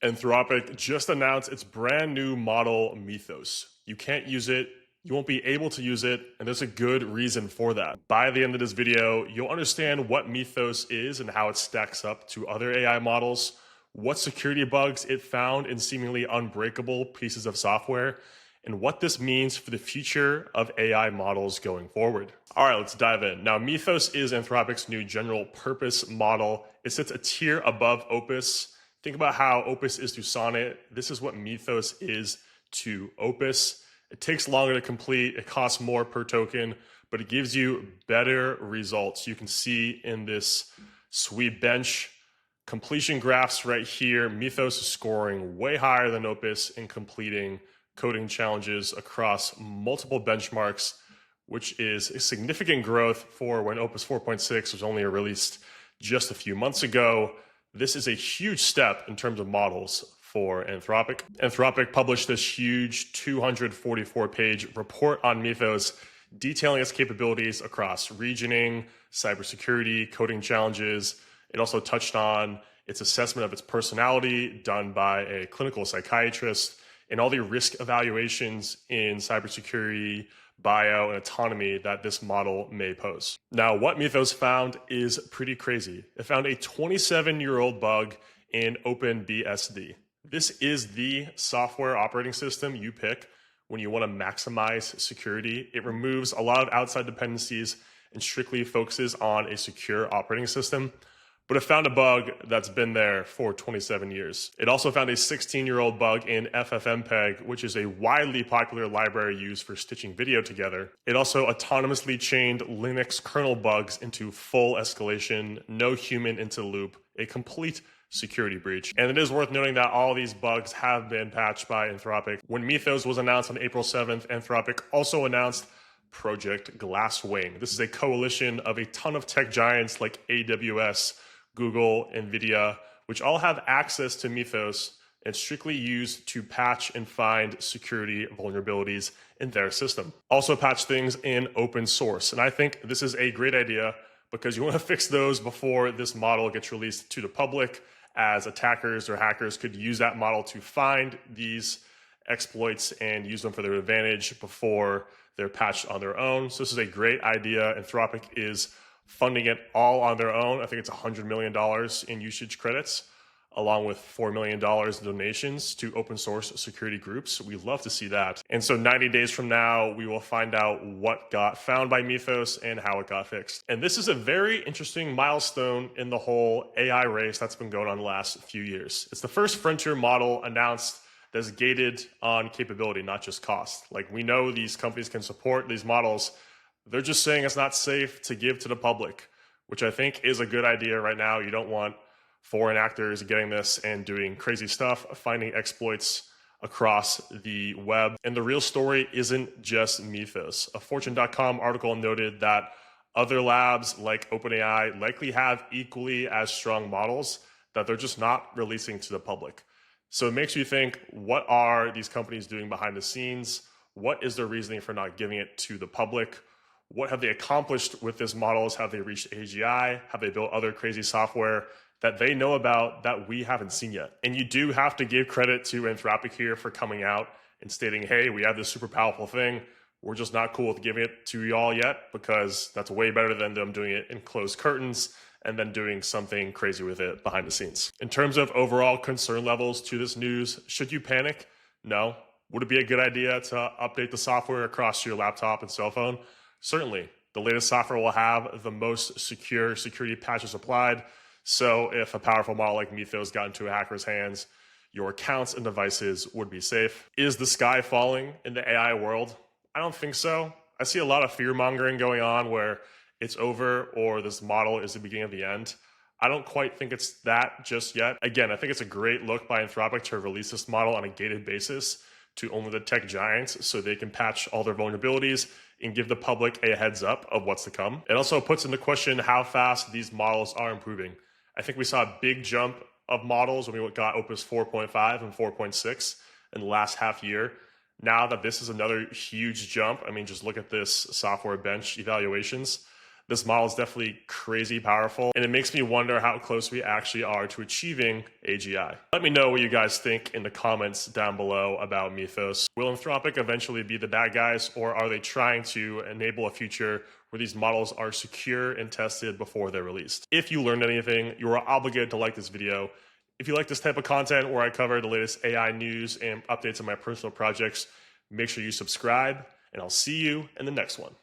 Anthropic just announced its brand new model Mythos. You can't use it, you won't be able to use it, and there's a good reason for that. By the end of this video, you'll understand what Mythos is and how it stacks up to other AI models, what security bugs it found in seemingly unbreakable pieces of software, and what this means for the future of AI models going forward. All right, let's dive in. Now, Mythos is Anthropic's new general purpose model. It sits a tier above Opus. Think about how Opus is to Sonnet. This is what Mythos is to Opus. It takes longer to complete, it costs more per token, but it gives you better results. You can see in this sweep bench completion graphs right here, Mythos is scoring way higher than Opus in completing coding challenges across multiple benchmarks, which is a significant growth for when Opus 4.6 was only released just a few months ago. This is a huge step in terms of models for Anthropic. Anthropic published this huge 244-page report on Mythos, detailing its capabilities across regioning, cybersecurity, coding challenges. It also touched on its assessment of its personality done by a clinical psychiatrist and all the risk evaluations in cybersecurity, bio, and autonomy that this model may pose. Now, what Mythos found is pretty crazy. It found a 27-year-old bug in OpenBSD. This is the software operating system you pick when you want to maximize security. It removes a lot of outside dependencies and strictly focuses on a secure operating system. But it found a bug that's been there for 27 years. It also found a 16-year-old bug in FFmpeg, which is a widely popular library used for stitching video together. It also autonomously chained Linux kernel bugs into full escalation, no human into the loop, a complete security breach. And it is worth noting that all these bugs have been patched by Anthropic. When Mythos was announced on April 7th, Anthropic also announced Project Glasswing. This is a coalition of a ton of tech giants like AWS, Google, NVIDIA, which all have access to Mythos and strictly used to patch and find security vulnerabilities in their system. Also patch things in open source. And I think this is a great idea because you want to fix those before this model gets released to the public, as attackers or hackers could use that model to find these exploits and use them for their advantage before they're patched on their own. So this is a great idea. Anthropic is funding it all on their own. I think it's $100 million in usage credits, along with $4 million in donations to open source security groups. We'd love to see that. And so 90 days from now, we will find out what got found by Mythos and how it got fixed. And this is a very interesting milestone in the whole AI race that's been going on the last few years. It's the first frontier model announced that's gated on capability, not just cost. Like, we know these companies can support these models. They're just saying it's not safe to give to the public, which I think is a good idea right now. You don't want foreign actors getting this and doing crazy stuff, finding exploits across the web. And the real story isn't just Mythos. A Fortune.com article noted that other labs like OpenAI likely have equally as strong models that they're just not releasing to the public. So it makes you think, what are these companies doing behind the scenes? What is their reasoning for not giving it to the public? What have they accomplished with this models? Have they reached AGI? Have they built other crazy software that they know about that we haven't seen yet? And you do have to give credit to Anthropic here for coming out and stating, hey, we have this super powerful thing. We're just not cool with giving it to y'all yet, because that's way better than them doing it in closed curtains and then doing something crazy with it behind the scenes. In terms of overall concern levels to this news, should you panic? No. Would it be a good idea to update the software across your laptop and cell phone? Certainly. The latest software will have the most secure security patches applied. So if a powerful model like Mythos got into a hacker's hands, your accounts and devices would be safe. Is the sky falling in the AI world? I don't think so. I see a lot of fear mongering going on where it's over or this model is the beginning of the end. I don't quite think it's that just yet. Again, I think it's a great look by Anthropic to release this model on a gated basis to only the tech giants so they can patch all their vulnerabilities and give the public a heads up of what's to come. It also puts into question how fast these models are improving. I think we saw a big jump of models when we got Opus 4.5 and 4.6 in the last half year. Now that this is another huge jump, I mean, just look at this software bench evaluations. This model is definitely crazy powerful, and it makes me wonder how close we actually are to achieving AGI. Let me know what you guys think in the comments down below about Mythos. Will Anthropic eventually be the bad guys, or are they trying to enable a future where these models are secure and tested before they're released? If you learned anything, you are obligated to like this video. If you like this type of content where I cover the latest AI news and updates on my personal projects, make sure you subscribe, and I'll see you in the next one.